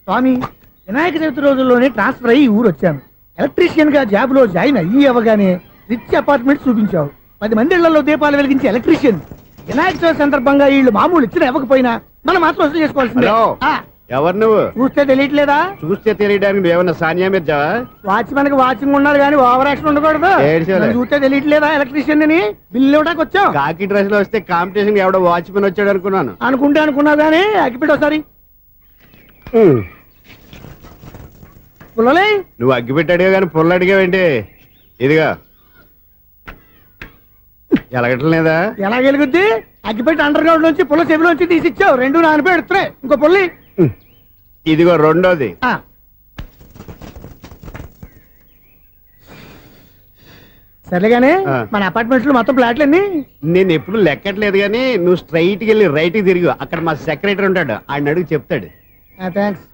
స్వామి, వినాయక చవితి రోజుల్లోనే ట్రాన్స్ఫర్ అయ్యి ఊరు వచ్చాను. ఎలక్ట్రీషియన్ గా జాబ్ లో జాయిన్ అయ్యి అవగానే రిచ్ అపార్ట్మెంట్ చూపించావు. 10 మంది ఇళ్లలో దీపాలు వెలిగించే ఎలక్ట్రీషియన్. వినాయక చవితి సందర్భంగా వీళ్ళు మామూలు ఇచ్చిన ఇవ్వకపోయినా మనం మాత్రం వసూలు చేసుకోవాల్సిందే. ఎవరు నువ్వు? చూస్తే తెలియట్లేదా? చూస్తే తెలియడానికి నువ్వేమన్నా సానియా మీర్జావా? వాచ్మెన్ కి వాచింగ్ ఉండాలి కానీ ఓవర్ యాక్షన్ ఉండకూడదు. చూస్తే తెలియట్లేదా ఎలక్ట్రీషియన్ అని? బిల్లు ఇవ్వడానికి వచ్చావు. కాకి డ్రెస్ లో వస్తే కాంపిటీషన్ ఎవడో వాచ్మెన్ వచ్చాడు అనుకున్నాను. అనుకున్నావు కానీ అగ్గిపెట్టి ఒకసారి పుల్లలే. నువ్వు అగ్గిపెట్టి అడిగా కానీ పుల్ల అడిగావేంటి? ఇదిగా ఎలగట్లేదా? ఎలా వెలుగుద్ది? అగ్గిపెట్టి అండర్ గ్రౌండ్ నుంచి పుల్ల చెవిలోంచి తీసిచ్చావు. 2 నానపై ఎడుతున్నాయి. ఇంకో పుల్లి ఇదిగో రెండోది. సరేగానే మన అపార్ట్మెంట్స్ లో మొత్తం ఫ్లాట్లు అన్ని నేను ఎప్పుడు లెక్కట్లేదు కానీ నువ్వు స్ట్రైట్ కి వెళ్ళి రైట్ కి తిరిగి అక్కడ మా సెక్రటరీ ఉంటాడు, ఆయన అడుగు చెప్తాడు. థ్యాంక్స్.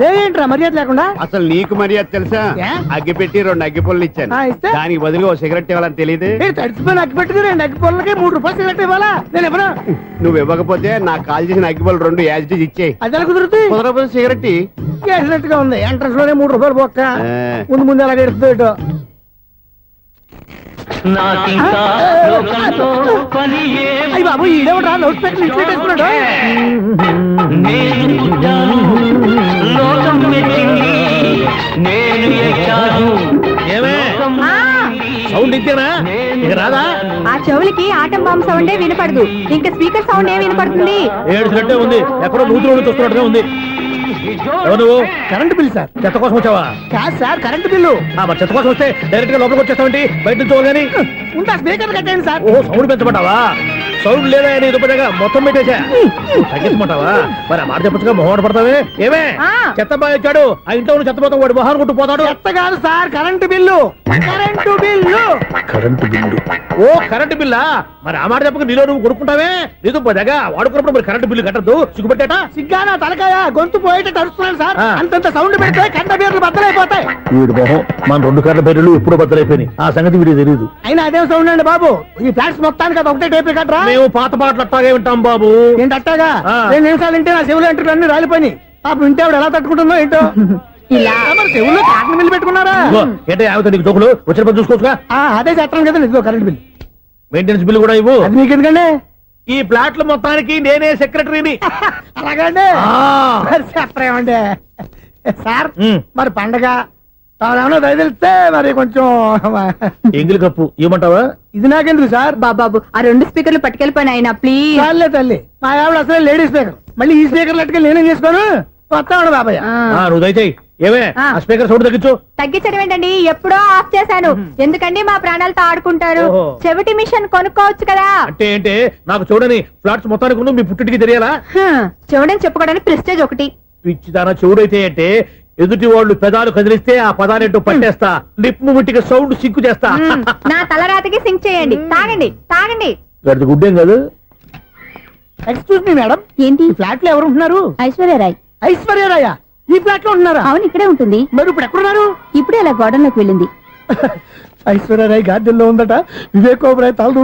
ఏంట్రా మర్యాద లేకుండా? అసలు నీకు మర్యాద తెలుసా? అగ్గి పెట్టి 2 అగ్గి పుల్లలు ఇచ్చాను, దానికి బదులుగా ఓ సిగరెట్ ఇవ్వాలని తెలియదు. తడిచిపోయిన అగ్గి పెట్టి 2 అగ్గి పుల్లలకి 3 రూపాయలు సిగరెట్ ఇవ్వాలా? నేను ఇవ్వను. నువ్వు ఇవ్వకపోతే నాకు కాల్ చేసిన అగ్గి పుల్లలు 2 యాజిటీజ్ ఇచ్చేయి. అది ఎలా కుదురుతుంది? కుదరపోతే సిగరెట్ వేసినట్టుగా ఉంది. ఎంట్రన్స్ లోనే 3 రూపాయలు బొక్క. ముందు అలా ఎడుతుంది. బాబు ఈడేవడా లౌడ్ స్పీకర్ ఇన్స్టేట్ చేసుకున్నాడు? సౌండ్ ఇంతేనా? ఇక రాదా? ఆ చెవులకి ఆటం బాంబు సౌండే వినపడదు, ఇంకా స్పీకర్ సౌండ్ ఏ వినపడుతుంది? ఏడుసినట్టే ఉంది. ఎక్కడో నూతులు చూస్తున్నట్టుగా ఉంది. నువ్వు కరెంట్ బిల్ సార్? చెత్త కోసం వచ్చావా? కాదు సార్, కరెంట్ బిల్లు. మరి చెత్త కోసం వస్తే డైరెక్ట్ గా లోపలికి వచ్చేస్తామండి. బయట నుంచి కానీ ఉంటా. స్పీకర్ కట్టేయండి సార్. ఓ సౌండ్ పెంచమంటావా? సౌండ్ లేదా దుప్పగా మొత్తం పెట్టేసా. తగ్గించమంటావా? మరి ఆ మాట చెప్పచ్చుగా మొహం పడతావే. ఏమే చెత్త బాగా వచ్చాడు, ఆ ఇంట్లో చెత్త పోతాం, వాడు మొహాన్ని కొట్టు పోతాడు. చెత్త కాదు sir, current bill. Current bill. Current bill. ఓ కరెంటు బిల్లా? మరి ఆ మాట చెప్పక నీలో నువ్వు కొనుక్కుంటావే. నీతో పోదాగా వాడుకున్నప్పుడు మరి కరెంటు బిల్లు కట్టద్దు. సిగ్గుపెట్టేట? సిగ్గానా తలకాయ? గొంతు పోయేటట్టు అరుస్తున్నాను సార్. అంతంత సౌండ్ పెడితే కంట బీర్లు బద్దలైపోతాయి. వీడు మొహం మన 2 కర్ల బీర్లు ఇప్పుడు బద్దలైపోయినాయి. ఆ సంగతి వీడికి తెలియదు. అయినా అదే సౌండ్ అండి బాబు. ఈ ఫ్లాట్స్ మొత్తానికి అది ఒకటే టేప్ కట్టరా? మేము పాత పాటలు అట్టాగే వింటాం బాబు. ఏంటి అట్టాగా? 2 నిమిషాలు వింటే నా చెవులు ఎంటర్ అన్ని రాలిపోయి. పాపం వింటే ఆవిడ ఎలా తట్టుకుంటుందో ఏంటో. చెవుల్లో కాటన్ బిల్లు పెట్టుకున్నారా? ఏంటో నీకు దోకులు వచ్చిన పని చూసుకోవచ్చుగా. అదే చేస్తాను కదా. ఇదిగో కరెంట్ బిల్, మెయింటెనెన్స్ బిల్లు కూడా ఇవ్వు. అది మీకు ఎందుకండి? ఈ ఫ్లాట్ల మొత్తానికి నేనే సెక్రటరీని. అలాగండి. చెప్పరేమండి సార్? మరి పండగ తాను తెలిస్తే మరి కొంచెం ఎంగిలి కప్పు ఇవ్వమంటావా? ఇది నాకెందుకు సార్? బాబాబు ఆ 2 స్పీకర్లు పట్టుకెళ్ళిపోయిన ఆయన ప్లీజ్. చాలే తల్లి, మా ఆవిడ అసలు లేడీ స్పీకర్. మళ్ళీ ఈ స్పీకర్లు అట్టుకెళ్ళి నేనేం చేసుకోను? వస్తాడు బాబాయ్. నువ్వు దయచేయి. ఏమే ఆ స్పీకర్ సౌండ్ తగ్గించు. తగ్గించడం ఏంటండి? ఎప్పుడో ఆఫ్ చేశాను. ఎందుకండి మా ప్రాణాలతో ఆడుకుంటారు? చెవిటి మిషన్ కొనుక్కోవచ్చు కదా. అంటే ఏంటే నాకు చూడని ఫ్లాట్స్ మొత్తానికి మీ పుట్టింటికి తెలియాలా? చూడని చెప్పుకోవడానికి ప్రెస్టేజ్ ఒకటి. పిచ్చిదానా చెవుడైతే అంటే ఎదుటి వాళ్ళు పెదాలు కదిలిస్తే ఆ పదాలేంటో పట్టేస్తా. లిప్ ముట్టికి సౌండ్ సింకు చేస్తా. నా తలరాతికి సింక్ చేయండి. తాగండి తాగండి. గడిచి గుడ్డేం కాదు. ఎక్స్క్యూజ్ మీ మేడం, ఏంటి ఫ్లాట్ లో ఎవరు ఉంటున్నారు? ఐశ్వర్యరాయ్. ఐశ్వర్యరాయ ఈ ఫ్లాట్ లో ఉంటున్నారా? అవును, ఇక్కడే ఉంటుంది. మరి ఇప్పుడు ఎక్కడున్నారు? ఇప్పుడే అలా గోడౌన్లోకి వెళ్ళింది. ఐశ్వర్యరాయ్ గార్డెన్ లో ఉందట. వివేక్ ఓబరాయ్ తాళ్ళు.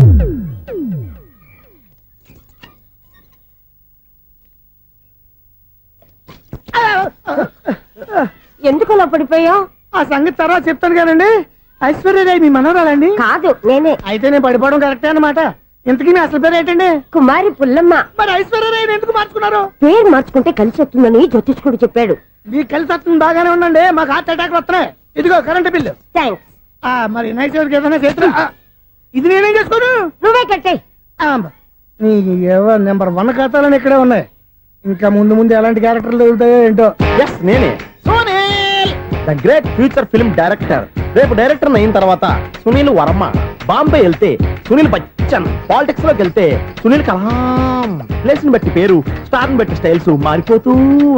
ఎందుకు అలా పడిపోయావు? ఆ సంగతి తర్వాత చెప్తాను కానండి. ఐశ్వర్యరాయ్ మీ మనవరాలండి? కాదు, నేనే. అయితే నేను పడిపోవడం కరెక్టే అన్నమాట. ఇంతకీ మీ అసలు పేరు ఏంటండి? కుమారి పుల్లమ్మ. మరి ఐశ్వర్యరాయ్ ఎందుకు మార్చుకున్నారు? పేరు మార్చుకుంటే కలిసి వస్తుందని జ్యోతిష్కుడు చెప్పాడు. మీకు కలిసి వస్తుంది, బాగానే ఉండండి. మాకు హార్ట్ అటాక్ వస్తున్నాయి. ఇదిగో కరెంట్ బిల్లు. థ్యాంక్స్. మరి నైట్ ఏదైనా చేతులు ఇది నేనేం చేసుకోను? నువ్వే కట్టే. నెంబర్ 1 ఖాతాలని ఇక్కడే ఉన్నాయి. ఇంకా ముందు ముందు ఎలాంటి క్యారెక్టర్లు దొరుకుతాయో ఏంటో. నేనే the great future film director. రేపు డైరెక్టర్ అయిన తర్వాత సునీల్ వర్మ. బాంబే వెళ్తే సునీల్ బచ్చన్. పాలిటిక్స్ లోకి వెళ్తే సునీల్ కలాం. ప్లేస్ ని బట్టి పేరు, స్టార్ ని బట్టి స్టైల్స్ మారిపోతూ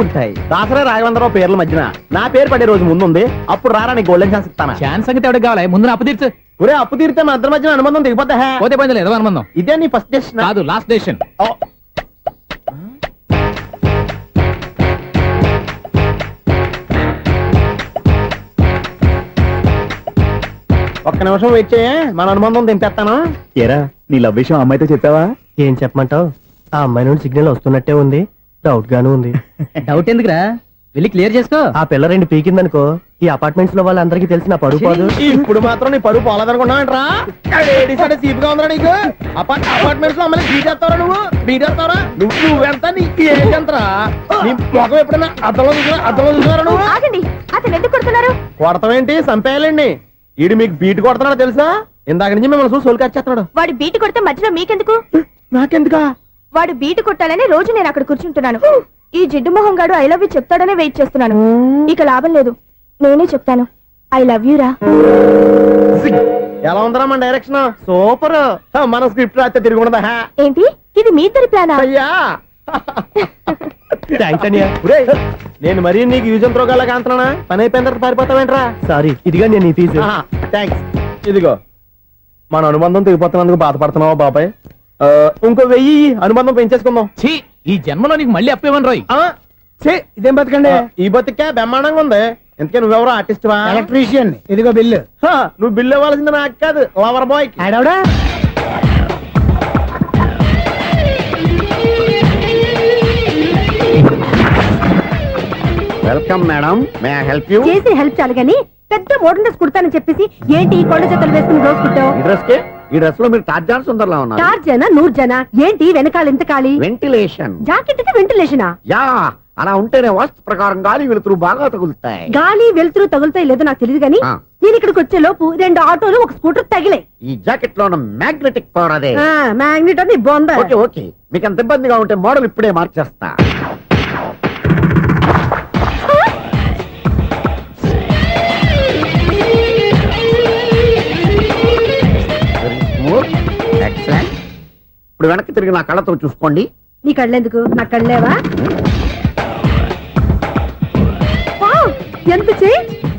ఉంటాయి. దాసరా రాఘవేంద్రరావు పేర్ల మధ్యన నా పేరు పడే రోజు ముందుంది. అప్పుడు రారా నీ గోల్డెన్ ఛాన్స్ ఇస్తాను. ఛాన్స్ సంగతి ఎవరికి కావాలి? ముందు అప్పు తీర్చు. ఒరే అప్పు తీరితే మన ఇద్దరి మధ్యన అనుబంధం దిగిపోతా. పోతే పోయింది లేదు అనుబంధం. ఇదే నీ ఫస్ట్ డెస్టినేషన్ కాదు, లాస్ట్ డెస్టినేషన్. ఒక్క నిమిషం వెయిట్ చేయ, మన అనుబంధం దింపేస్తాను. ఏరా నీ లవ్ విషయం అమ్మాయితో చెప్పావా? ఏం చెప్పమంటావు? ఆ అమ్మాయి నుండి సిగ్నల్ వస్తున్నట్టే ఉంది. డౌట్ గాను ఉంది. డౌట్ ఎందుకురా, వెళ్ళి క్లియర్ చేసుకో. ఆ పిల్ల రెండు పీకిందనుకో ఈ అపార్ట్మెంట్స్ లో వాళ్ళందరికీ తెలిసిన పరుగు పోదు. ఇప్పుడు మాత్రం నీ పరుగు పోలేదనుకున్నావేంట్రా? సీపుగా ఉందా నీకు? అపార్ట్మెంట్స్ లో అమ్మని బీటేస్తావరా నువ్వు? బీటేస్తావరా నువ్వెంత నీకు ఏంటంతరా? నీ ముఖం ఎప్పుడైనా అర్థంలో చూసారా నువ్వు? ఆగండి, అతను ఎందుకు కొడుతున్నారు? కొడతావేంటి? చంపేయాలండి. ఈడు మీకు బీట్ కొడుతున్నాడు తెలుసా? ఇందాక నుంచి మిమ్మల్ని చూసి సోలు కచ్చేస్తున్నాడు. వాడు బీటు కొడితే మధ్యలో మీకెందుకు? నాకెందుకా? వాడు బీటు కొట్టాలని రోజు నేను అక్కడ కూర్చుంటున్నాను. ఈ జిడ్డు మొహం గాడు ఐ లవ్ యూ చెప్తాడనే వెయిట్ చేస్తున్నాను. ఇక లాభం లేదు, నేనే చెప్తాను ఐ లవ్ యూ రా. ఎలా ఉందరా మన డైరెక్షన్? సూపర్. మన స్క్రిప్ట్ రాస్తే తిరిగి ఉండదా? ఏంటి ఇది మీ ఇద్దరి ప్లానా? అయ్యా థ్యాంక్స్ అనియా. నేను మరీ నీకు యూజ్ అంత రోగాల కాంతనా? పని అయిపోయిన తర్వాత పారిపోతావేంట్రా? సారీ, ఇదిగా నేను ఈ ఫీజు. థ్యాంక్స్. ఇదిగో మన అనుబంధం తెగిపోతున్నందుకు బాధపడుతున్నావా బాబాయ్? ఇంకో 1000 అనుబంధం పెంచేసుకుందాం. ఛీ, ఈ జన్మలో నీకు మళ్ళీ అప్పేమని రాయి. ఇదేం బతకండి? ఈ బతికే బ్రహ్మాండంగా ఉంది. ఎందుకే నువ్వెవరో ఆర్టిస్ట్ వా? ఎలక్ట్రీషియన్. ఇదిగో బిల్లు. నువ్వు బిల్లు ఇవ్వాల్సింది నాకు కాదు, లవర్ బాయ్. ఆడవడా? Welcome madam, may I help you? చేసి హెల్ప్ చాలు గాని పెద్ద మోడల్ డ్రెస్ కుడతానని చెప్పేసి ఏంటి ఈ కొండ జతలు వేసుకుని రోజు కుట్టావు? ఈ డ్రెస్ లో మీరు టార్జాన్ సుందర్లా ఉన్నారు. 4 జన 100 జన ఏంటి వెనకాల ఎంత ఖాళీ? వెంటిలేషన్. జాకెట్ కి వెంటిలేషనా? యా, అలా ఉంటేనే వాస్తు ప్రకారం గాలి వెలుతురు బాగా తగులుతాయి. గాలి వెలుతురు తగులుతాయి లేదో నాకు తెలియదు గాని నేను ఇక్కడికి వచ్చే లోపు 2 ఆటోలు ఒక స్కూటర్ తగిలాయి. ఈ జాకెట్ లో ఉన్న మ్యాగ్నెటిక్ పవర్ అదే. మ్యాగ్నెట్ అని బొంద. ఓకే ఓకే, మీకు అంత ఇబ్బందిగా ఉంటే మోడల్ ఇప్పుడే మార్చేస్తా. Excellent. ఇప్పుడు వెనక్కి తిరిగి నా కళ్ళతో చూసుకోండి. నీ కళ్ళెందుకు? నా కళ్ళేవా? ఎంత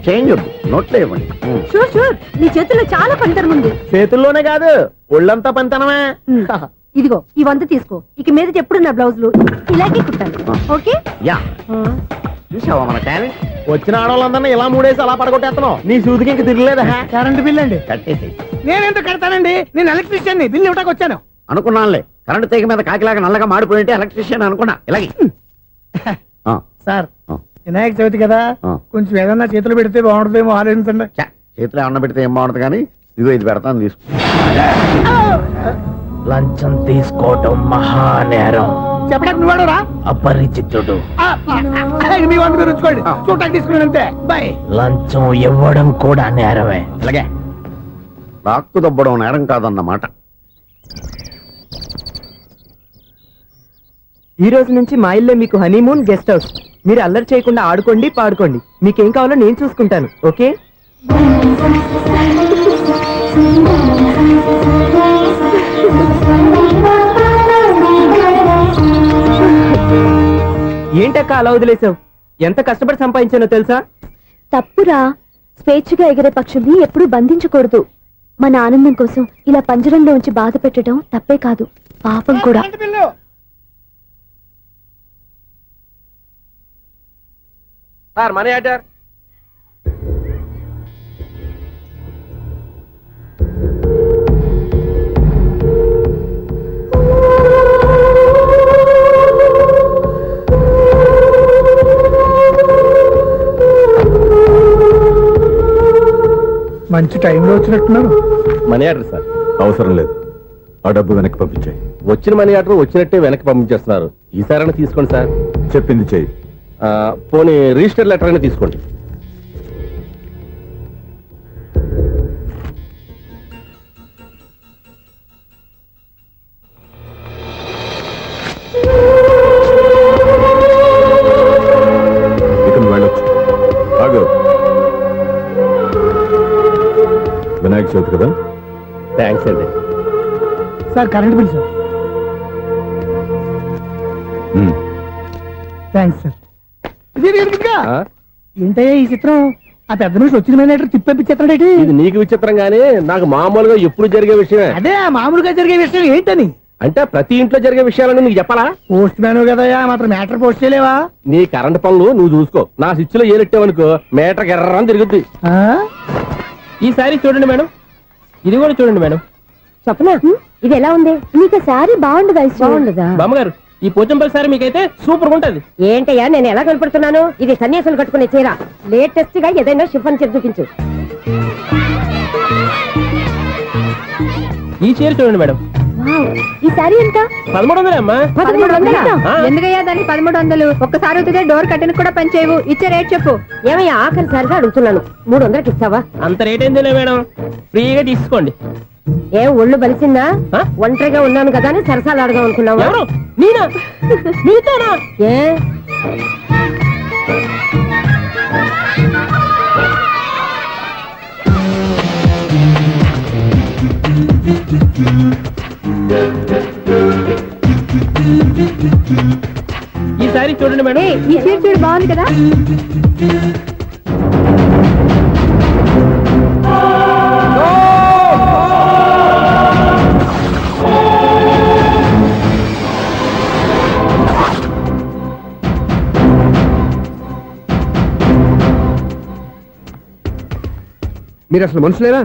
చేంజ్ వద్దు, నోట్లో ఇవ్వండి. షూర్ షూర్, నీ చేతుల్లో చాలా పనితనం ఉంది. చేతుల్లోనే కాదు ఒళ్ళంతా పంతనమే. ఇదిగో ఈ 100 తీసుకో. ఇక మీద ఎప్పుడు నా బ్లౌజులు ఇలాగే కుట్టాలి. ఓకే? యా, చూసావా మన టాలెంట్? వచ్చిన ఆడవాళ్ళందరినీ ఇలా మూడేసి అలా పడగొట్టేస్తున్నావు. నీ సూదికి ఇంక తిరగలేదా? కరెంట్ బిల్ అండి. కట్టేసి. నేనెందుకు కడతానండి? నేను ఎలక్ట్రీషియన్ ని, బిల్లు ఇవ్వడానికి వచ్చాను. అనుకున్నానులే, కరెంట్ తీగ మీద కాకిలాగా నల్లగా మాడిపోయింటే ఎలక్ట్రీషియన్ అనుకున్నా. ఇలాగే సార్, వినాయక చవితి కదా, కొంచెం ఏదన్నా చేతులు పెడితే బాగుంటుందేమో ఆలోచించండి. చేతిలో ఏమన్నా పెడితే ఏం బాగుంటుంది కానీ ఇదిగో ఇది పెడతాను, తీసుకో. లంచం తీసుకోవటం మహానేరం. చెప్పడానికి నువ్వాడురా? అపరిచితుడు. మీ 100 మీరు ఉంచుకోండి, చూడటానికి తీసుకున్నాను అంతే. బాయ్. లంచం ఇవ్వడం కూడా నేరమే. అలాగే రాక్కు దబ్బడం నేరం కాదన్నమాట. ఈ రోజు నుంచి మా ఇల్లే మీకు హనీమూన్ గెస్ట్ హౌస్. మీరు అల్లరి చేయకుండా ఆడుకోండి, పాడుకోండి. మీకేం కావాలో నేను చూసుకుంటాను. ఓకే? ఏంటక్క అలా వదిలేసావు? ఎంత కష్టపడి సంపాదించానో తెలుసా? తప్పురా, స్వేచ్ఛగా ఎగిరే పక్షుల్ని ఎప్పుడూ బంధించకూడదు. మన ఆనందం కోసం ఇలా పంజరంలో ఉంచి బాధ పెట్టడం తప్పే కాదు, పాపం కూడా. Current bill. Sir money order. మంచి టైంలో వచ్చినట్టున్నారు. Money order sir. అవసరం లేదు, ఆ డబ్బు వెనక్కి పంపించాయి. వచ్చిన మనీ ఆర్డర్ వచ్చినట్టే వెనక్కి పంపించేస్తున్నారు. ఈసారైనా తీసుకోండి సార్. చెప్పింది చెయ్యి. పోనీ రిజిస్టర్ లెటర్ అయినా తీసుకోండి. ఇక నువ్వు వెళ్ళొచ్చు. ఆగు. వినాయక చవితి కదా. థ్యాంక్స్ అండి. Sir current bill sir. Thanks sir. ఏంటయ్యా ఈ చిత్రం? ఆ పెద్ద మనిషి వచ్చిన మేనేటర్ తిప్పించేస్తాడేటి? ఇది నీకు విచిత్రం గానీ నాకు మామూలుగా ఎప్పుడు జరిగే విషయమే. అదే మామూలుగా జరిగే విషయం ఏంటని? అంటే ప్రతి ఇంట్లో జరిగే విషయాలని నీకు చెప్పాలా? పోస్ట్ మ్యాన్ కదయ్యా, మాత్రం మ్యాటర్ పోస్ట్ చేయలేవా? నీ కరెంట్ పనులు నువ్వు చూసుకో. నా స్విచ్ లో ఏలెట్టావనుకో మీటర్ ఎర్రని తిరుగుద్ది. ఈసారి చూడండి మేడం, ఇది కూడా చూడండి మేడం. చెప్పనా, ఇది ఎలా ఉంది? నీకు శారీ బాగుండదా? బాగుండదా? బామ్మగారు ఈ పోచంపల్లి సారీ మీకైతే సూపర్ గా ఉంటది. ఏంటయ్యా నేను ఎలా కనపడుతున్నాను? ఇది సన్యాసులు కట్టుకునే చీర. లేటెస్ట్ గా ఏదైనా షిఫన్ చేసి చూపించు. ఈ చీర చూడండి మేడం, వావ్, ఈ సారీ ఎంత? 1300 అమ్మా. 1300? ఆ. ఎందుకయ్యా దానికి 1300? ఒక్కసారి అవుతుందే డోర్ కట్టెను కూడా పనిచేయవు. ఇచ్చే రేట్ చెప్పు. ఏమయ్యా ఆఖరిసారిగా అడుగుతున్నాను, 300కి ఇస్తావా? అంత రేట్ ఏందిలే మేడం, ఫ్రీగా తీసుకోండి. ఏం ఒళ్ళు బలిసిందా? ఆ? ఒంటరిగా ఉన్నాను కదా అని సరసాలు అడగా అనుకున్నావా? ఎవరు నేనా? మీతోనా? ఏ ఈ సారీ చూడండి మేడం. ఈ చీర చూడు, బాగుంది కదా? మీరు అసలు మనుషులేనా?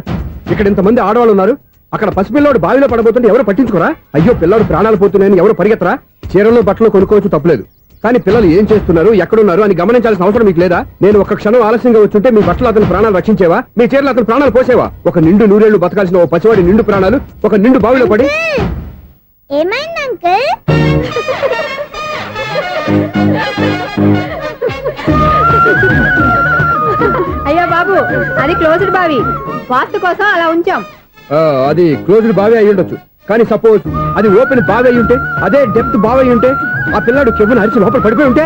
ఇక్కడ ఇంతమంది ఆడవాళ్ళు ఉన్నారు, అక్కడ పసిపిల్లాడు బావిలో పడబోతుంటే ఎవరు పట్టించుకోరా? అయ్యో పిల్లాడు ప్రాణాలు పోతున్నాయని ఎవరు పరిగెత్తరా? చీరలు బట్టలు కొనుక్కోవచ్చు, తప్పులేదు. కానీ పిల్లలు ఏం చేస్తున్నారు, ఎక్కడున్నారు అని గమనించాల్సిన అవసరం మీకు లేదా? నేను ఒక్క క్షణం ఆలస్యంగా వచ్చుంటే మీ బట్టలు అతని ప్రాణాలు రక్షించేవా? మీ చీరలు అతని ప్రాణాలు పోసేవా? ఒక నిండు నూరేళ్లు బతకాల్సిన ఓ పసివాడి నిండు ప్రాణాలు ఒక నిండు బావిలో పడి. ఏమైంది అంకుల్? అయ్యో బాబు, అది క్లోజ్డ్ బావి, వాస్తు కోసం అలా ఉంచాం. అది క్లోజ్డ్ బావి అయి ఉండొచ్చు, కానీ సపోజ్ అది ఓపెన్ బావి అయి ఉంటే, అదే డెప్త్ బావి అయి ఉంటే, ఆ పిల్లాడు చెవును అరిచి లోపల పడిపోయి ఉంటే.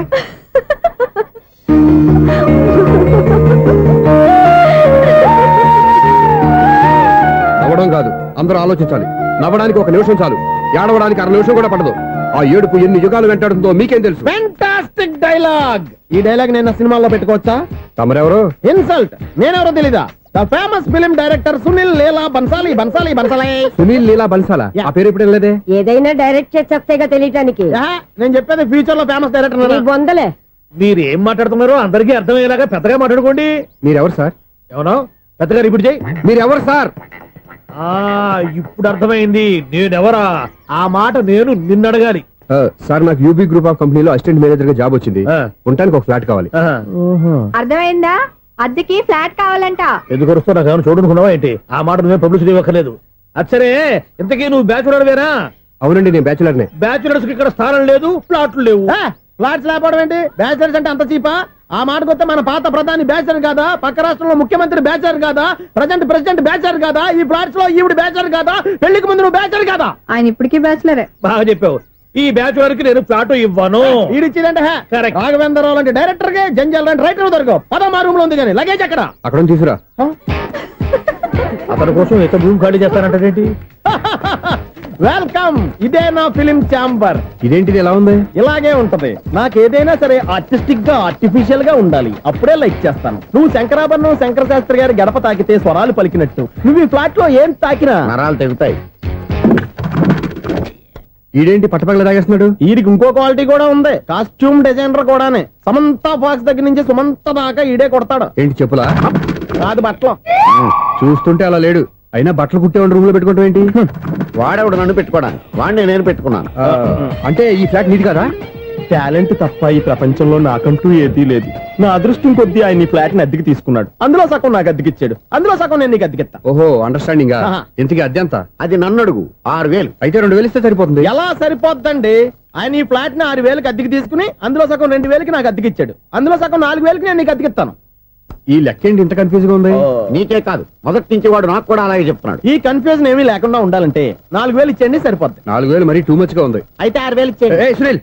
నవ్వడం కాదు, అందరూ ఆలోచించాలి. నవ్వడానికి ఒక నిమిషం చాలు, ఏడవడానికి 1/2 నిమిషం కూడా పడదు. ఆ ఏడుపు ఎన్ని యుగాలు వెంటాడుతుందో మీకేం తెలుసు? Fantastic dialogue. ఈ డైలాగ్ నేను సినిమాల్లో పెట్టుకోవచ్చా? తమరెవరు? ఇన్సల్ట్. నేనెవరో తెలీదా? The famous film director Sunil Leela Bhansali. Bhansali Bhansali Sunil Leela బన్సాలా? ఆ పేరు ఇప్పుడు లేదే. ఏదైనా డైరెక్ట్ చేసేస్తేగా తెలియటానికి. నేను చెప్పేది ఫ్యూచర్ లో ఫేమస్ డైరెక్టర్. నీ బొందలే. మీరు ఏం మాట్లాడుతున్నారో అందరికీ అర్థమయ్యేలాగా పెద్దగా మాట్లాడుకోండి. మీరెవరు సార్? ఎవరో పెద్దగా రిపీట్ చేయి. మీరెవరు సార్? ఇప్పుడు అర్థమైంది నేనెవరా. ఆ మాట నేను నిన్ను అడగాలి. సార్, నాకు యూబీ గ్రూప్ ఆఫ్ కంపెనీలో అసిస్టెంట్ మేనేజర్ గా జాబ్ వచ్చింది. ఉండడానికి ఒక ఫ్లాట్ కావాలి. అర్థమైందా? అద్దెకి ఫ్లాట్ కావాలంట. ఎందుకు వస్తున్నా నాకు ఏమైనా చూడనుకున్నావా ఏంటి? ఆ మాట నువ్వే పబ్లిసిటీ ఇవ్వక్కర్లేదు. అచ్చరే, ఇంతకీ నువ్వు బ్యాచులర్ వేరా? అవునండి, నేను బ్యాచులర్నే. బ్యాచులర్స్ కి ఇక్కడ స్థానం లేదు, ఫ్లాట్లు లేవు. ఫ్లాట్స్ లేకపోవడం ఏంటి? బ్యాచిలర్స్ అంటే అంత చీపా? ఆ మాటకొస్తే మన పాత ప్రధాని బ్యాచర్ కాదా? పక్క రాష్ట్రంలో ముఖ్యమంత్రి బ్యాచర్ కాదా? ప్రెసిడెంట్ బ్యాచర్ కాదా? ఈ ఫ్లాట్స్ లో ఈవిడ బ్యాచర్ కాదా? పెళ్లికి ముందు నువ్వు బ్యాచర్ కాదా? ఆయన ఇప్పటికీ బ్యాచిలరే. బాగా చెప్పావు. ఈ బ్యాచులర్ కి నేను ఫ్లాట్ ఇవ్వను. ఈడిచ్చిందంటే రాఘవేంద్రరావు లాంటి డైరెక్టర్ కి, జంజాల్ లాంటి రైటర్ దొరకవు. పదమా రూమ్ లో ఉంది కానీ లగేజ్ అక్కడ. అక్కడ తీసుకురా. అతని కోసం ఎంత భూమి ఖాళీ చేస్తానంటే వెల్కమ్. ఇదే నా ఫిలిం ఛాంబర్. ఇదేంటిది ఎలా ఉంది? ఇలాగే ఉంటది. నాకు ఏదైనా సరే ఆర్టిస్టిక్ గా, ఆర్టిఫిషియల్ గా ఉండాలి. అప్పుడే లైక్ చేస్తాను. నువ్వు శంకరాభరణం శంకర శాస్త్రి గారి గడప తాకితే స్వరాలు పలికినట్టు నువ్వు ఈ ఫ్లాట్ లో ఏం తాకినా నరాలు తెగుతాయి. ఈడేంటి పట్టపగల తాగేస్తున్నాడు? వీడికి ఇంకో క్వాలిటీ కూడా ఉంది. కాస్ట్యూమ్ డిజైనర్ కూడానే. సమంత ఫాక్స్ దగ్గర నుంచి సుమంత దాకా ఈడే కొడతాడు. ఏంటి చెప్పులా? కాదు బట్టలు. చూస్తుంటే అలా లేడు. అయినా బట్టలు కుట్టేవాడి రూమ్ లో పెట్టుకోవడం ఏంటి? వాడేవాడు నన్ను పెట్టుకోవడానికి, వాడిని నేను పెట్టుకున్నాను. అంటే ఈ ఫ్లాట్ నీది కదా? టాలెంట్ తప్ప ఈ ప్రపంచంలో నాకంటూ ఏదీ లేదు. నా అదృష్టం కొద్దీ ఆయన ఈ ఫ్లాట్ ని అద్దెకి తీసుకున్నాడు. అందులో సగం నాకు అద్దెకిచ్చాడు, అందులో సగం నేను నీకు అద్దెకిస్తా. ఓహో, అండర్స్టాండింగ్. ఆహా. ఇంతకీ అద్దె ఎంత? అది నన్ను అడుగు. 6000. అయితే 2000 ఇస్తే సరిపోతుంది. ఎలా సరిపోద్దండి? ఆయన ఈ ఫ్లాట్ ని 6000కి అద్దెకి తీసుకుని అందులో సగం 2000కి నాకు అద్దెకిచ్చాడు, అందులో సగం 4000కి నేను నీకు అద్దెకిస్తాను. ఈ లెక్క ఏంటి ఇంత కన్ఫ్యూజ్ గా ఉంది? నీకే కాదు, మొదటి నుంచి వాడు నాకు కూడా అలాగే చెప్తున్నాడు. ఈ కన్ఫ్యూజన్ ఏమీ లేకుండా ఉండాలంటే 4000 ఇచ్చేయండి, సరిపోద్ది. 4000 మరీ టూ మచ్ గా ఉంది. అయితే 6000 ఇచ్చేయండి. ఏయ్ సునీల్,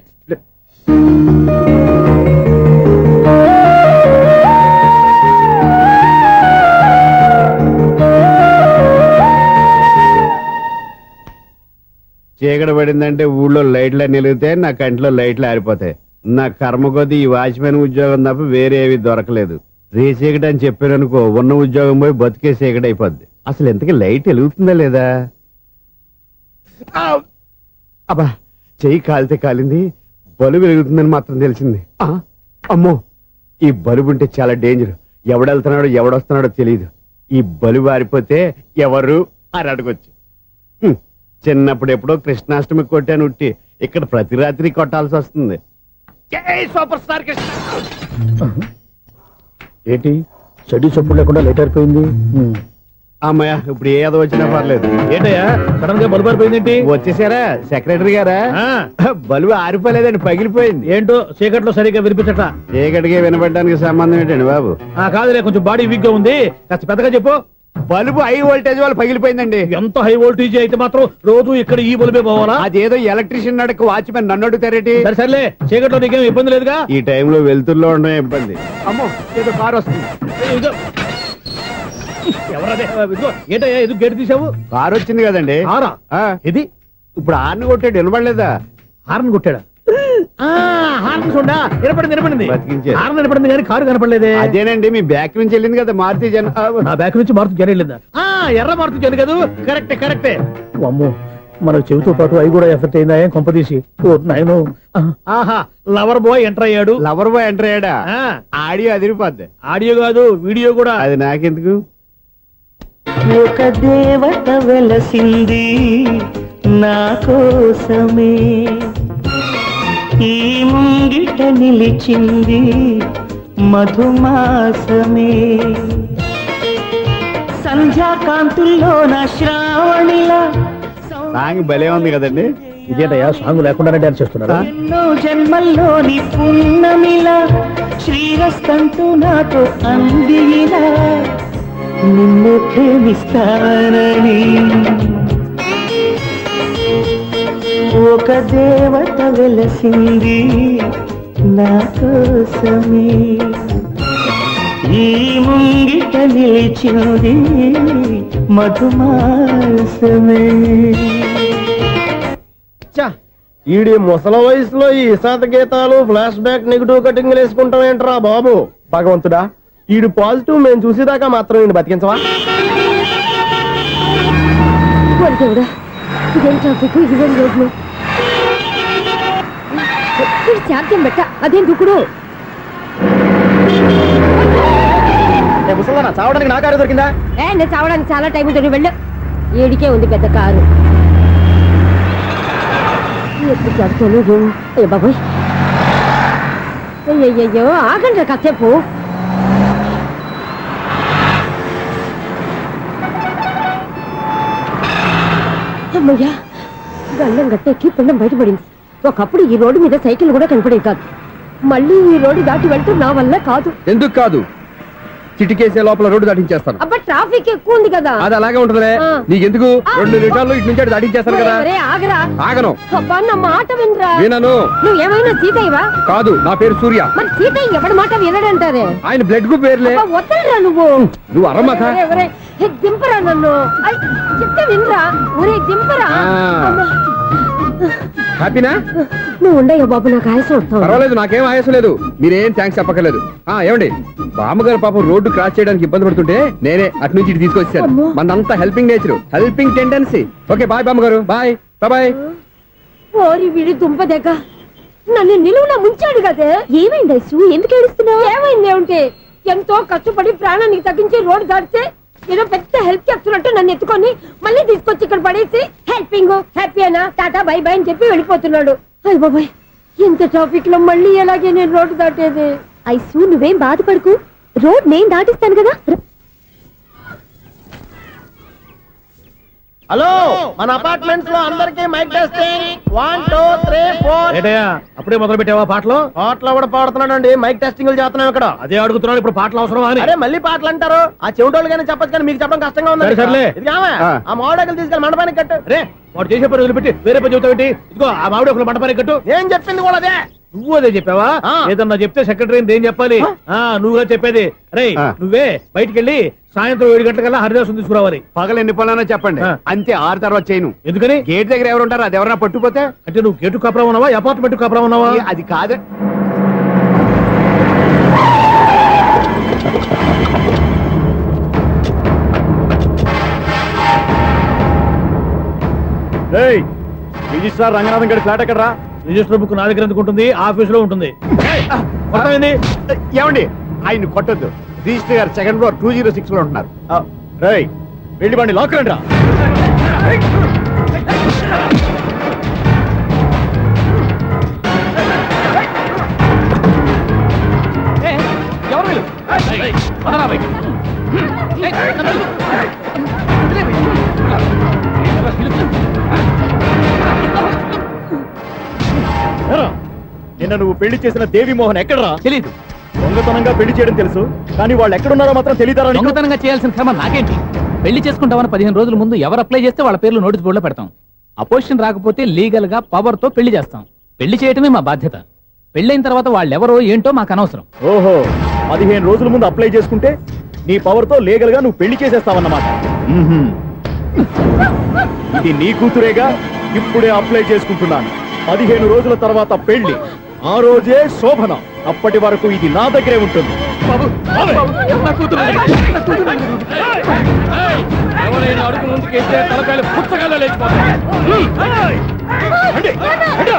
చీకటి పడిందంటే ఊళ్ళో లైట్లు అన్ని వెలిగితే నా కంటిలో లైట్లు ఆరిపోతాయి. నా కర్మ కొద్దీ ఈ వాచ్మెన్ ఉద్యోగం తప్ప వేరే ఏవి దొరకలేదు. రేచీకటి అని చెప్పారనుకో, ఉన్న ఉద్యోగం పోయి బతికే చీకటి అయిపోద్ది. అసలు ఎంతకీ లైట్ వెలుగుతుందా లేదా? అబ్బా, చెయ్యి కాలితే కాలింది, బలుబు వెలుగుతుందని మాత్రం తెలిసింది. అమ్మో, ఈ బలుబు ఉంటే చాలా డేంజర్. ఎవడెళ్తున్నాడో ఎవడొస్తున్నాడో తెలియదు. ఈ బలుబు ఆరిపోతే ఎవరు అని అడగొచ్చు. చిన్నప్పుడు ఎప్పుడో కృష్ణాష్టమి కొట్టాను ఉట్టి, ఇక్కడ ప్రతి రాత్రి కొట్టాల్సి వస్తుంది. సూపర్ స్టార్ ఏంటి చెడు చప్పుడు లేకుండా లేట్ అయిపోయింది. అమ్మయ్య ఇప్పుడు ఏదో వచ్చినా పర్లేదు. ఏంటయ్యా సడన్ గా బల్బు అయిపోయింది. వచ్చేసారా సెక్రటరీ గారా? ఆ, బలువు ఆరిపోలేదండి, పగిలిపోయింది. ఏంటో చీకట్లో సరిగ్గా వినిపించట. చీకటికి వినపడడానికి సంబంధం ఏంటండి బాబు? కాదులే కొంచెం బాడీ వీక్ గా ఉంది, కాస్త పెద్దగా చెప్పు. బల్బు హై వోల్టేజ్ వాళ్ళు పగిలిపోయిందండి. ఎంత హై వోల్టేజ్ అయితే మాత్రం రోజు ఇక్కడ ఈ బల్బే పోవాలా? అదేదో ఎలక్ట్రీషియన్ నడక వాచ్మెన్ నన్ను అడుగుతారేటి? సరే సర్లే, చీకట్లో నీకేం ఇబ్బంది లేదుగా? ఈ టైంలో వెళ్తుల్లో ఉండడం ఇబ్బంది. అమ్మో ఏదో కారు వస్తుంది. ఇదిగో. ఎవరదే? ఇదిగో, ఏంటయ్యా ఎందుకు గేటు తీసావు? కారు వచ్చింది కదండి. కారా? ఆ, ఇది ఇప్పుడు ఆర్ని కొట్టాడు, వినపడలేదా? హార్న్ కొట్టాడా? హార్న్ చూడా వినపడింది. బతికించారు. హార్న్ వినపడింది కానీ కారు కనపడలేదే. అదేనండి మీ బ్యాక్ నుంచి వెళ్ళింది కదా మారుతి జన. నా బ్యాక్ నుంచి మారుతు జరగలేదా? ఎర్ర మారుతు జన కదా. కరెక్టే. అమ్మో మన చెవితో పాటు అవి కూడా ఎఫెక్ట్ అయిందా? ఏం కొంపదీసి నాయను. ఆహా, లవర్ బాయ్ ఎంటర్ అయ్యాడు. లవర్ బాయ్ ఎంటర్ అయ్యాడా? ఆ, ఆడియో అదిరిపోద్ది. ఆడియో కాదు వీడియో కూడా. అది నాకెందుకు? ఒక దేవత వెలసింది నా కోసమే, ఈ ముంగిట నిలిచింది మధుమాసమే, సంధ్యాకాంతుల్లో నా శ్రావణిలా సాంగ్ భలే ఉంది కదండి. ఇదేంటయ్యా సాంగ్ లేకుండానే డాన్స్ చేస్తున్నారా? ఎన్నో జన్మల్లోని పున్నమిలా శ్రీరస్తంటూ నాతో అందిలా నిన్ను ప్రేమిస్తానని, ఒక దేవత వెలసింది నా కోసమే, ఈ ముంగిట నిలిచింది మధుమాసమే. ఈడి ముసల వయసులో ఈ ఇసాత గీతాలు ఫ్లాష్ బ్యాక్ నెగిటివ్ కటింగ్ వేసుకుంటాం ఏంట్రా బాబు? భగవంతుడా, ఈడు పాజిటివ్ మేము చూసేదాకా మాత్రం ఈయన బతికించవా? దేవుడా, ఇదేం ట్రాఫిక్, ఇదేం రోడ్లు, శాంతం బెట్ట, అదేం దుక్కుడు. ముసలనా చావడానికి నా కారు దొరికిందా? నేను చావడానికి చాలా టైం ఉంటుంది, వెళ్ళు. ఏడికే ఉంది పెద్ద కారు. ఎప్పుడు చదువుతాను ఏ బాబోయ్. అయ్యయ్యో ఆగండి కాసేపు. అమ్మయ్యా, గల్లం గట్టెక్కి పిండం బయటపడింది. ఒకప్పుడు ఈ రోడ్డు మీద సైకిల్ కూడా కనపడేది కాదు. మళ్ళీ ఈ రోడ్డు దాటి వెళ్తూ నా వల్ల కాదు. ఎందుకు కాదు? చిటికేసే లోపల రోడ్డు దాటించేస్తాను. అబ్బా ట్రాఫిక్ ఎక్కువ ఉంది కదా. అది అలాగే ఉంటుందిలే. ఆ. నీకెందుకు? 2 నిమిషాల్లో ఇటు నుంచి దాటించేస్తాను కదా. ఒరే, ఆగరా. ఆగను. అబ్బా నా మాట వినరా. వినను. నువ్వు ఏమైనా సీతయ్యవా? కాదు, నా పేరు సూర్య. మరి సీతయ్య ఎవడి మాట వినడంటారే. ఆయన బ్లడ్ గ్రూప్ పేర్లే. అబ్బా, వద్దరా నువ్వు. నువ్వు అరమ్మక. ఒరే, ఒరే, హే, దింపరా నన్ను. ఐ, చెప్తే వినరా. ఒరే దింపరా. ఆ. అమ్మా. హ్యాపీనా? నువ్వు ఉండయ్యా బాబు, నాకు ఆయాసం వస్తావు. పర్వాలేదు, నాకేం ఆయాసం లేదు. మీరేం థ్యాంక్స్ చెప్పక్కర్లేదు. ఏమండి, బామ్మగారు పాపం రోడ్డు క్రాస్ చేయడానికి ఇబ్బంది పడుతుంటే నేనే అటు నుంచి ఇటు తీసుకొచ్చాను. అమ్మో. మనంతా helping nature, helping tendency. Okay bye బామ్మగారు. Bye bye. ఓరి వీడి దుంప దగ్గ నన్ను నిలువున ముంచాడు కదే. ఏమైంది ఐసు? ఎందుకు ఏడుస్తున్నావు? ఏమైంది ఏమిటి? ఎంతో కష్టపడి ప్రాణానికి తగ్గించి రోడ్డు దాటితే ఏదో పెద్ద హెల్ప్ చేస్తున్నట్టు నన్ను ఎత్తుకొని మళ్ళీ తీసుకొచ్చి ఇక్కడ పడేసి హెల్పింగ్ హ్యాపీ అనా టాటా బై బై అని చెప్పి వెళ్ళిపోతున్నాడు. అయ్య బాబాయ్, ఇంత ట్రాఫిక్ లో మళ్ళీ ఎలాగే నేను రోడ్డు దాటేది? ఐసు నువ్వేం బాధపడకు, రోడ్ నేను దాటిస్తాను కదా. హలో, మన అపార్ట్మెంట్స్ లో అందరికీ మైక్ టెస్టింగ్. 1 2 3 4. ఏంటయ్యా అప్పుడే మొదలు పెట్టావా పాటలు? పాటలు కూడా పాడుతున్నాడండి. మైక్ టెస్టింగ్ చేస్తున్నాం ఇక్కడ. అదే అడుగుతున్నాను, ఇప్పుడు పాటలు అవసరమా అని. అరే మళ్ళీ పాటలు అంటారు. ఆ చెవిటోళ్ళు కానీ చెప్పచ్చు, కానీ మీకు చెప్పడం కష్టంగా ఉంది. సర్లే. ఇది ఆమె. ఆ. ఆ మామిడాకులు తీసుకెళ్ళి మండపానికి కట్టు. రే వాడు చేసే పని వదిలిపెట్టి వేరే పని చెబుతావేంటి? ఇదిగో ఆ మామిడి ఒకరు మంటపానికి కట్టు. ఏం చెప్పింది కూడా అదే. నువ్వు అదే చెప్పావా? ఆ. ఏదన్నా చెప్తే సెక్రటరీ ఏం చెప్పాలి? నువ్వుగా చెప్పేది. రే ఆ. నువ్వే బయటికి వెళ్ళి సాయంత్రం 7 గంటలకల్లా హరిదాసు తీసుకురావాలి. పగలు ఎన్ని పనులన్నా చెప్పండి, ఆ. అంతే. 6 తర్వాత చేయను. ఎందుకని? గేట్ దగ్గర ఎవరు ఉంటారు? అది ఎవరన్నా పట్టుపోతే అంటే నువ్వు గేటు కాపురా ఉన్నావా, అపార్ట్మెంట్ కాపురా ఉన్నావా? అది కాదు. రిజిస్ట్రార్ రంగనాథం గారి ఫ్లాట్ ఎక్కడరా? రిజిస్టర్ బుక్ నా దగ్గర ఎందుకు ఉంటుంది? ఆఫీస్ లో ఉంటుంది. కొట్టమైంది. ఏమండి, ఆయన కొట్టొద్దు. రిజిస్టర్ గారు 2nd floor 206 లో ఉంటున్నారు. రేయ్, వెళ్ళి బండి లాక్ రండి రా. ఏరా, నిన్న నువ్వు పెళ్లి చేసిన దేవి మోహన్ ఎక్కడరా? తెలీదు. దొంగతనంగా పెళ్లి చేయడం తెలుసు, కానీ వాళ్ళు ఎక్కడున్నారో మాత్రం తెలియదారా? దొంగతనంగా చేయాల్సిన క్రమం నాకేంటి? పెళ్లి చేసుకుంటామని 15 రోజుల ముందు ఎవరు అప్లై చేస్తే వాళ్ళ పేర్లు నోటీస్ బోర్డులో పెడతాం. అపోజిషన్ రాకపోతే లీగల్ గా పవర్ తో పెళ్లి చేస్తాం. పెళ్లి చేయటమే మా బాధ్యత. పెళ్ళైన తర్వాత వాళ్ళెవరో ఏంటో మాకు అనవసరం. ఓహో, 15 రోజుల ముందు అప్లై చేసుకుంటే నీ పవర్ తో లీగల్ గా నువ్వు పెళ్లి చేసేస్తావన్నమాట. మ్మ్హ్మ్. ఇది నీ కూతురేగా, ఇప్పుడే అప్లై చేసుకుంటున్నాను. 15 రోజుల తర్వాత పెళ్లి, ఆ రోజే శోభన. అప్పటి వరకు ఇది నా దగ్గరే ఉంటుంది. ఎవరైనా అడుగు ముందుకేస్తే తలకాయలు పుచ్చకాయలు లేచిపోతాయి. రండి, రండి.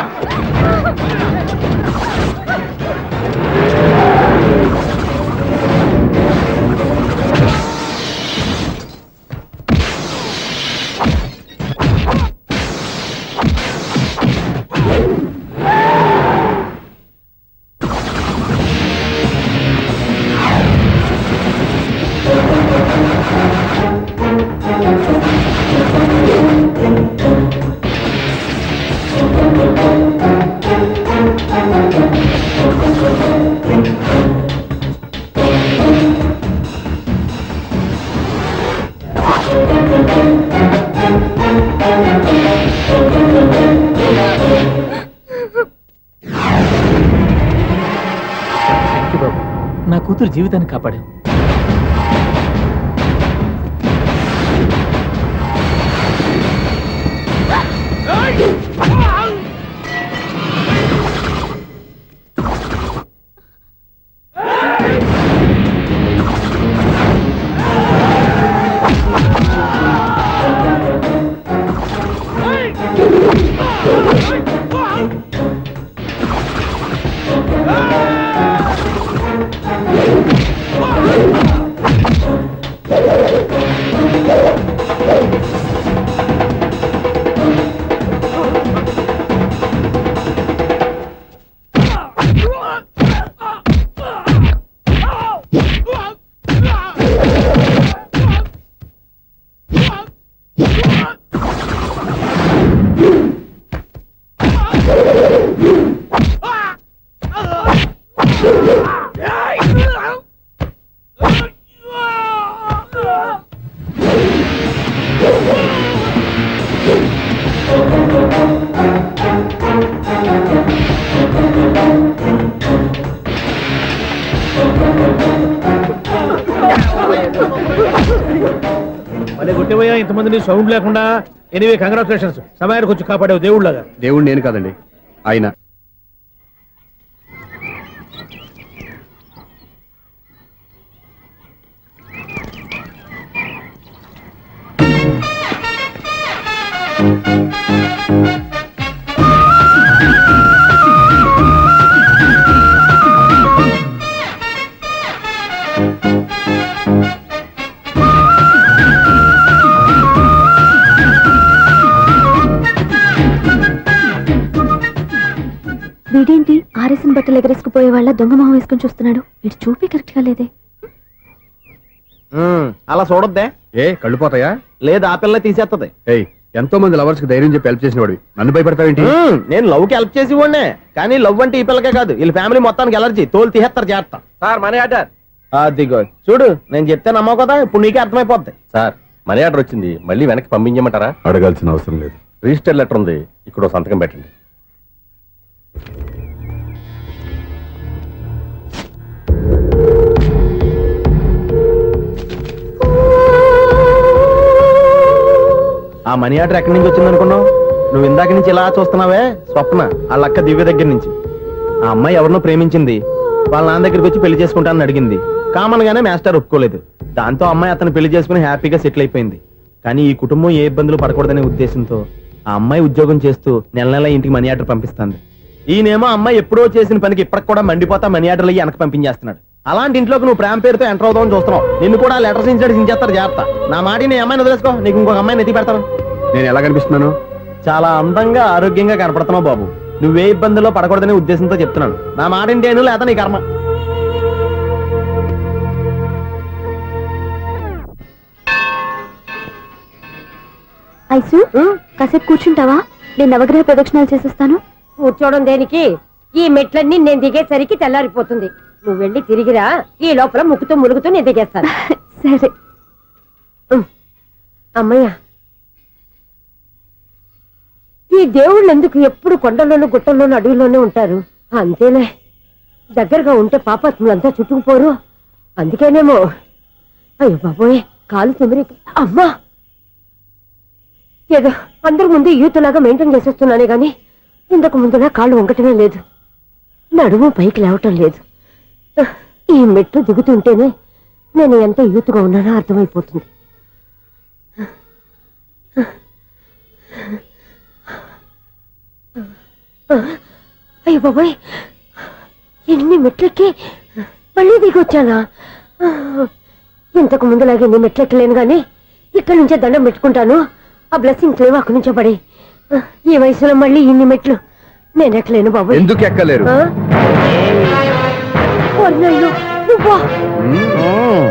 నా కూతురు జీవితాన్ని కాపాడావు. మళ్ళీ గుట్టిపోయా ఇంతమందిని సౌండ్ లేకుండా. ఎనీవే కంగ్రాచులేషన్స్, సమయానికి వచ్చి కాపాడావు దేవుళ్ళగా. దేవుడు నేను కాదండి, ఆయన. వీడేంటి ఆరేసిన బట్టలు ఎగరేసుకుపోయే వాళ్ళ దొంగ మొహం వేసుకుని చూస్తున్నాడు. వీడు చూపి కరెక్ట్ గా లేదే. అలా చూడొద్దే. ఏ కళ్ళు పోతాయా? లేదు, ఆ పిల్ల తీసేస్తది. ఏయ్, ఎంతో మంది లవర్స్ కి ధైర్యం చెప్పి హెల్ప్ చేసిన వాడివి, నన్ను భయపడతావేంటి? నేను లవ్ కి హెల్ప్ చేసి ఇవ్వండి, కానీ లవ్ అంటే ఈ పిల్లకే కాదు, వీళ్ళ ఫ్యామిలీ మొత్తానికి ఎలర్జీ. తోలు తీసేస్తారు చేస్తా. Sir money order. అదిగో చూడు, నేను చెప్తే నమ్మవు కదా, ఇప్పుడు నీకే అర్థమైపోద్ది. సార్ మనీ ఆర్డర్ వచ్చింది, మళ్ళీ వెనక్కి పంపించమంటారా? అడగాల్సిన అవసరం లేదు. రిజిస్టర్ లెటర్ ఉంది, ఇక్కడ ఓ సంతకం పెట్టండి. ఆ మనీ ఆర్డర్ ఎక్కడి నుంచి వచ్చింది అనుకున్నావు? నువ్వు ఇందాక నుంచి ఇలా చూస్తున్నావే, స్వప్న వాళ్ళ అక్క దివ్య దగ్గర నుంచి. ఆ అమ్మాయి ఎవరినో ప్రేమించింది, వాళ్ళ నాన్న దగ్గరికి వచ్చి పెళ్లి చేసుకుంటానని అడిగింది. కామన్ గానే మాస్టర్ ఒప్పుకోలేదు. దాంతో అమ్మాయి అతను పెళ్లి చేసుకుని హ్యాపీగా సెటిల్ అయిపోయింది. కానీ ఈ కుటుంబం ఏ ఇబ్బందులు పడకూడదనే ఉద్దేశంతో ఆ అమ్మాయి ఉద్యోగం చేస్తూ నెల నెల ఇంటికి మనీ ఆర్డర్ పంపిస్తుంది. ఈయనేమో అమ్మాయి ఎప్పుడో చేసిన పనికి ఇప్పటికి కూడా మండిపోతా మనీ ఆర్డర్లు వెనక పంపించేస్తున్నాడు. అలాంటి ఇంట్లోకి నువ్వు ప్రేమ పేరుతో ఎంటర్ అవుతావని చూస్తున్నావు. నిన్ను కూడా లెటర్స్ సించేస్తారు జాగ్రత్త. నా మాట నీ అమ్మాయిని వదిలేసుకో, నీకు ఇంకొక అమ్మాయిని ఎత్తి పెడతాను. నేను ఎలా కనిపిస్తున్నాను? చాలా అందంగా ఆరోగ్యంగా కనపడుతున్నావు బాబు. నువ్వే ఇబ్బందుల్లో పడకూడదనే ఉద్దేశంతో చెప్తున్నాను. నా మాట ఇంటేను లేదా నీ కర్మ. ఐసు కాసేపు కూర్చుంటావా? నేను నవగ్రహ ప్రదక్షిణాలు చేసేస్తాను. కూర్చోవడం దేనికి? ఈ మెట్లన్నీ నేను దిగేసరికి తెల్లారిపోతుంది. నువ్వు వెళ్ళి తిరిగిరా, ఈ లోపల ముక్కుతూ ములుగుతూ నేను దిగేస్తాను. సరే. అమ్మయ్య, ఈ దేవుళ్ళు ఎందుకు ఎప్పుడు కొండల్లోనూ గుట్టల్లోనూ అడవిలోనే ఉంటారు? అంతేలే, దగ్గరగా ఉంటే పాపాత్ములంతా చుట్టుకుపోరు. అందుకేనేమో. అయ్యో బాబోయ్, కాలు తిమిరి. అమ్మా, ఏదో అందరి ముందు యూత్లాగా మెయింటైన్ చేసేస్తున్నానే గాని ఇంతకు ముందులా కాళ్ళు వంకటమే లేదు, నడుము పైకి లేవటం లేదు. ఈ మెట్లు దిగుతుంటేనే నేను ఎంత యూత్గా ఉన్నానో అర్థమైపోతుంది. అయ్యో బాబాయ్, ఎన్ని మెట్లెక్కి మళ్ళీ దిగొచ్చానా? ఇంతకు ముందులాగే ఎన్ని మెట్లెక్కలేను గాని ఇక్కడి నుంచే దండం పెట్టుకుంటాను. ఆ బ్లెస్సింగ్ లేవు అక్కడి నుంచో పడి. ఈ వయసులో మళ్ళీ ఇన్ని మెట్లు నేను ఎక్కలేను బాబు. ఎందుకు ఎక్కలేరు?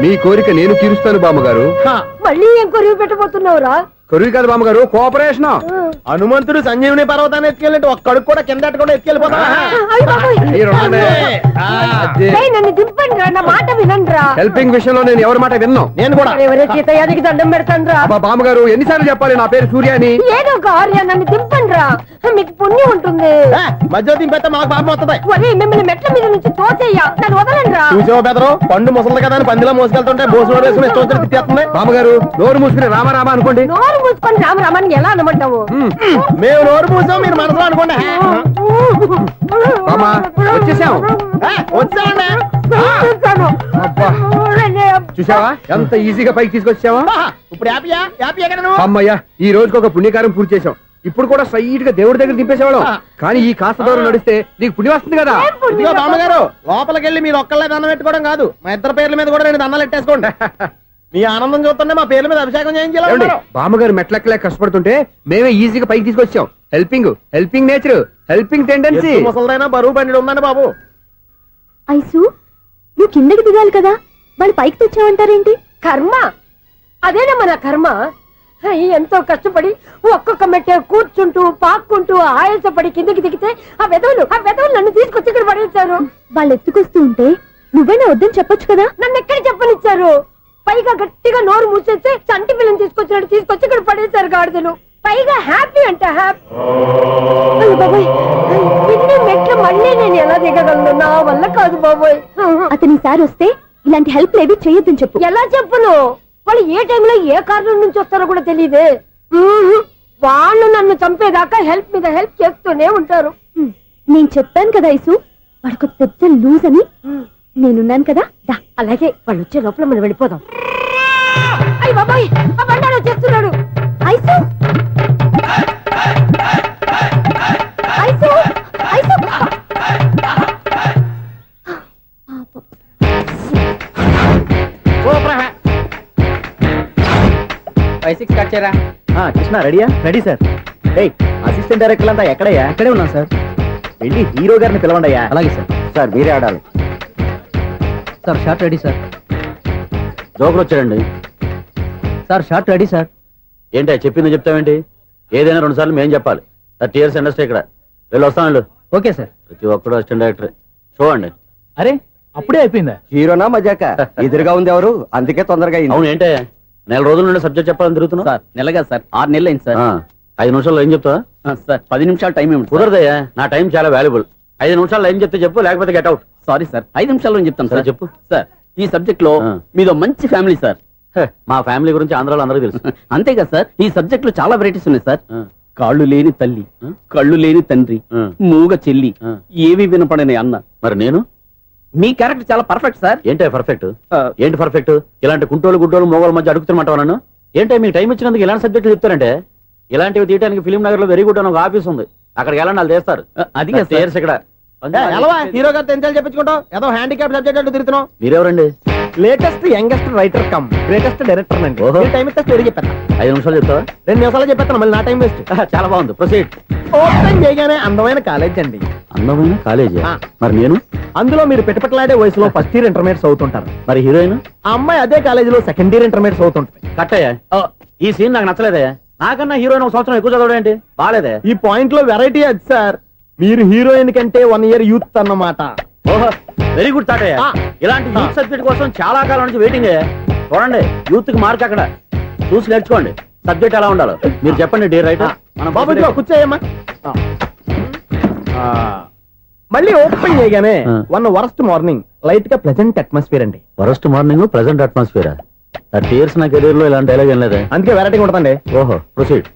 మీ కోరిక నేను తీరుస్తాను బామ్మగారు. మళ్ళీ ఏం కొరివి పెట్టబోతున్నావురా? కొరువు కాదు బామ్మగారు, కోఆపరేషన్. హనుమంతుడు సంజీవుని పర్వతాన్ని ఎత్తుకెళ్ళినట్టు ఒక్కడికి కూడా కింద ఎట్టకుండా ఎత్తుకెళ్ళిపోతా. అయ్య బాబోయ్. ఏయ్, నన్ను దింపండి రా, నా మాట వినండి రా. హెల్పింగ్ విషయంలో నేను ఎవరి మాట విన్నాను. నేను కూడా. ఎవరే సీతయ్యానికి దండం పెడతాను రా. బామ్మగారు ఎన్నిసార్లు చెప్పాలి నా పేరు సూర్య అని? ఏదో ఒక ఆర్య, నన్ను దింపండి రా, మీకు పుణ్యం ఉంటుంది. మధ్యలో దింపేస్తే మాకు పాపం వస్తుంది. ఒరే, మిమ్మల్ని మెట్ల మీద నుంచి తోసేయ్యా, నన్ను వదలండి రా. చూసావో బెదరు, పండు ముసలి కదా అని పందిలో మోసుకెళ్తుంటే బోసులో వేసుకుని ఇష్టం వచ్చినట్టు తిట్టేస్తుంది. బామ్మగారు నోరు మూసుకుని రామారామా అనుకోండి. నోరు మూసుకొని రామరామాన్ని ఎలా అనమంటావు? మేము నోరు మూసాం, మీరు మనసులో అనుకోండి. బామ్మ వచ్చేసాం. వచ్చామండి. అబ్బా, చూసావా ఎంత ఈజీగా పైకి తీసుకొచ్చావా? ఇప్పుడు హ్యాపీయా? హ్యాపీయా కదా నువ్వు? అమ్మయ్యా, ఈ రోజుకి ఒక పుణ్యకారం పూర్తి చేసాం. ఇప్పుడు కూడా స్ట్రైట్ గా దేవుడి దగ్గర దింపేసేవాళ్ళం. కానీ ఈ కాస్త దూరం నడిస్తే నీకు పుణ్యం వస్తుంది కదా. ఇదిగో బామ్మగారు, లోపలికి వెళ్ళి మీరు ఒక్కళ్ళే దండం పెట్టుకోవడం కాదు, మా ఇద్దరు పేర్ల మీద కూడా నేను దండాలు ఎట్టేసుకోండి. మీ ఆనందం చూస్తుంటే మా పేర్ల మీద అభిషేకం చేయించాలి. బామ్మగారు మెట్లెక్కలే కష్టపడుతుంటే మేమే ఈజీగా పైకి తీసుకొచ్చాం. Helping nature, helping tendency. ముసలైనా బరువు బండి ఉందండి బాబు. ఐసు, నువ్వు కిందకి దిగాలి కదా, వాళ్ళు పైకి తెచ్చావంటారేంటి? కర్మ, అదేనమ్మా నా కర్మ. ఎంతో కష్టపడి ఒక్కొక్క మెట్ట కూర్చుంటూ పాక్కుంటూ ఆయాసపడి కిందకి దిగితే ఆ వెధవులు నన్ను తీసుకొచ్చి ఇక్కడ పడేశారు. వాళ్ళు ఎత్తుకొస్తూ ఉంటే నువ్వేనా వద్దని చెప్పొచ్చు కదా. నన్ను ఎక్కడ చెప్పనిచ్చారు? పైగా గట్టిగా నోరు మూసేస్తే చంటి పిల్లని తీసుకొచ్చినట్టు తీసుకొచ్చి ఇక్కడ పడేశారు గాడిదలు. పైగా హ్యాపీ అంట హ్యాపీ. బాబోయ్, ఇన్ని మెట్లు మళ్ళీ నేను ఎలా దిగగలను? నా వల్ల కాదు బాబోయ్. అతని సారి వస్తే ఇలాంటి హెల్ప్ లేవి చేయొద్దని చెప్పు. ఎలా చెప్పును? వాళ్ళు ఏ టైంలో ఏ కారణం నుంచి వస్తారో కూడా తెలియదే. వాళ్ళు నన్ను చంపేదాకా హెల్ప్ మీద హెల్ప్ చేస్తూనే ఉంటారు. నేను చెప్పాను కదా ఐసు, వాడికి పెద్ద లూజ్ అని. నేనున్నాను కదా. అలాగే, వాళ్ళు వచ్చే లోపల మనం వెళ్ళిపోదాం. అయ్య బాబాయ్, ఆ బండారు వచ్చేస్తున్నాడు. Ice, ice, ice. 5-6 స్టార్ట్ చేయరా. కృష్ణ రెడీయా? Ready sir. అసిస్టెంట్ డైరెక్టర్ అంతా ఎక్కడయ్యా? ఇక్కడే ఉన్నాం సార్. వెళ్ళి హీరో గారిని పిలవండి అయ్యా. అలాగే సార్. సార్ మీరే ఆడాలి. Sir short ready sir. Joker వచ్చాడండి. Sir short ready sir. ఏంటి చెప్పింది చెప్తావేంటి? ఏదైనా 2 సార్లు మేము చెప్పాలి. 30 years ఇండస్ట్రీ ఇక్కడ. వెళ్ళి వస్తాను. Okay sir. ప్రతి ఒక్కడు అసిస్టెంట్ డైరెక్టర్. చూడండి. అరే, అప్పుడే అయిపోయిందా? హీరోనా మజాక? ఎదురుగా ఉంది ఎవరు, అందుకే తొందరగా అయింది. అవును, ఏంటే 4 రోజుల నుండి సబ్జెక్ట్ చెప్పాలని తిరుగుతున్నా? సార్ నెలగా సార్, 6 నెలలు అయింది సార్. 5 నిమిషాల్లో ఏం చెప్తా సార్? 10 నిమిషాలు టైం ఏమి కుదరదయ్యా, నా టైం చాలా వాల్యుబుల్. 5 నిమిషాల్లో ఏం చెప్తే చెప్పు, లేకపోతే గెట్ అవుట్. సారీ సార్, 5 నిమిషాల్లో చెప్తాను సార్. చెప్పు సార్, ఈ సబ్జెక్ట్ లో మీదో మంచి ఫ్యామిలీ సార్. మా ఫ్యామిలీ గురించి ఆంధ్రాలో అందరికీ తెలుసు. అంతేగా సార్, ఈ సబ్జెక్ట్ లో చాలా వెరైటీస్ ఉన్నాయి సార్. కాళ్ళు లేని తల్లి, కళ్ళు లేని తండ్రి, మూగ చెల్లి, ఏవి వినపడని అన్న. మరి నేను మీ క్యారెక్టర్ చాలా పర్ఫెక్ట్ సార్. ఏంటే పర్ఫెక్ట్? ఏంటి పర్ఫెక్ట్? ఇలాంటి కుంటోలు గుడ్డోలు మోగోళ్ళ మధ్య అడుగుతున్నమాట నన్ను. ఏంటంటే మీకు టైం ఇచ్చినందుకు ఇలాంటి సబ్జెక్టులు చెప్తారంటే? ఇలాంటివి తీయడానికి ఫిలిం నగర్ లో వెరీ గుడ్ అని ఒక ఆఫీస్ ఉంది, అక్కడికి వెళ్ళండి, వాళ్ళు చేస్తారు. అది ఇక్కడ హీరో గారు తెంచాలి చెప్పించుకుంటాం, ఏదో హ్యాండిక్యాప్ సబ్జెక్ట్ అంటూ తిరుగుతున్నాం. మీరెవరండి? Latest youngest writer cum greatest director అండి. టైం ఇస్తే స్టోరీ చెప్పేస్తా. 5 నిమిషాలు చెప్తావా? 2 నిమిషాలు చెప్పేస్తాను, మళ్ళీ నా టైం వేస్ట్. చాలా బాగుంది, ప్రొసీడ్. ఓపెన్ చేయగానే అందమైన కాలేజ్ అండి. అందమైన కాలేజీ? మరి నేను అందులో మీరు పెట్టుపట్లాడే వయసులో ఫస్ట్ ఇయర్ ఇంటర్మీడియట్స్ అవుతుంటారు. మరి హీరోయిన్? ఆ అమ్మాయి అదే కాలేజీలో సెకండ్ ఇయర్ ఇంటర్మీడియట్స్ అవుతుంటుంది. కట్టయ్యా, ఈ సీన్ నాకు నచ్చలేదయ్యా. నాకన్నా హీరోయిన్ ఒక సంవత్సరం ఎక్కువ చదవడం ఏంటి బాలేదే. ఈ పాయింట్ లో వెరైటీ అది సార్. మీరు హీరోయిన్ కంటే 1 year యూత్ అన్నమాట. ఓహో వెరీ గుడ్ తాటయ్య. ఆ. ఇలాంటి యూత్ సబ్జెక్ట్ కోసం చాలా కాలం నుంచి వెయిటింగ్. చూడండి యూత్ కి మార్క్ అక్కడ చూసి నేర్చుకోండి. సబ్జెక్ట్ ఎలా ఉండాలో మీరు చెప్పండి డియర్ రైటర్. మనం బాబు ఇదిగో కూర్చోయమ్మా. మళ్ళీ ఓపెన్ చేయగానే ఆ. వరస్ట్ మార్నింగ్ లైట్ గా ప్లెజెంట్ అట్మాస్ఫియర్ అండి. First morning present atmosphere 30 years నా కెరీర్ లో ఇలాంటి డైలాగ్ ఏం లేదే. అందుకే వెరైటీ ఉంటుందండి. ఓహో ప్రొసీడ్.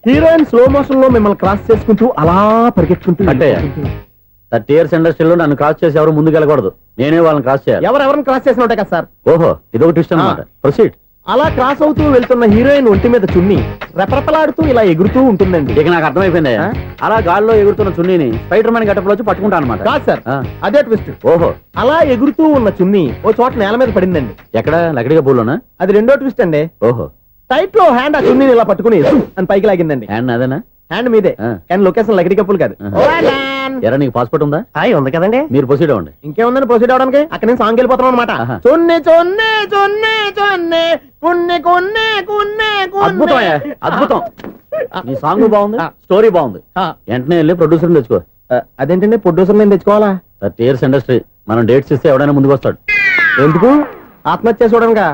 హీరోయిన్ స్లో మోషన్ లో మిమ్మల్ని క్రాస్ చేసుకుంటూ అలా పరిగెత్తుకుంటూ అంటే 30 years ఇండస్ట్రీలో నన్ను క్రాస్ చేసి ఎవరు ముందుకు వెళ్ళకూడదు. నేనే వాళ్ళని క్రాస్ చేయాలి. ఎవరెవరిని క్రాస్ చేసిన ఉంటాయి కదా సార్. ఓహో ఇదొక ట్విస్ట్ అన్నమాట. ప్రొసీడ్. అలా క్రాస్ అవుతూ వెళ్తున్న హీరోయిన్ ఒంటి మీద చున్ని రెపరెపలాడుతూ ఇలా ఎగురుతూ ఉంటుందండి. ఇక నాకు అర్థమైపోయింది. ఆ? అలా గాల్లో ఎగురుతున్న చున్నీని స్పైడర్ మ్యాన్ గట్టపులో వచ్చి పట్టుకుంటా అనమాట. కాదు సార్, ఆ. అదే ట్విస్ట్. ఓహో అలా ఎగురుతూ ఉన్న చున్ని ఓ చోట నేల మీద పడిందండి. ఎక్కడ లకడిగా పూలోనా? అది రెండో ట్విస్ట్ అండి. ఓహో టైట్ లో హ్యాండ్ ఆ చున్నీని ఇలా పట్టుకుని అని పైకి లాగిందండి. హ్యాండ్ అదేనా? హ్యాండ్ మీదే ఆ. కానీ లొకేషన్ లకడి కప్పులు కాదు. ఎరా నీకు పాస్పోర్ట్ ఉందా? ఉంది కదండి. మీరు ప్రొసీడ్ అవ్వండి. ఇంకేముందని ప్రొసీడ్ అవడానికి అక్కడ నేను సాంగ్ వెళ్ళిపోతాను అనమాట. ఆహా. చొన్నే చొన్నే చొన్నే చొన్నే కున్నె కొన్నే కున్నె అద్భుతం అయ్యా, అద్భుతం. నీ సాంగ్ బాగుంది, ఆ. స్టోరీ బాగుంది. వెంటనే వెళ్ళి ప్రొడ్యూసర్ తెచ్చుకో. అదేంటండి ప్రొడ్యూసర్ నేను తెచ్చుకోవాలా? 30 years ఇండస్ట్రీ మనం డేట్స్ ఇస్తే ఎవడైనా ముందుకు వస్తాడు. ఎందుకు? ఆత్మహత్య చూడనుగా.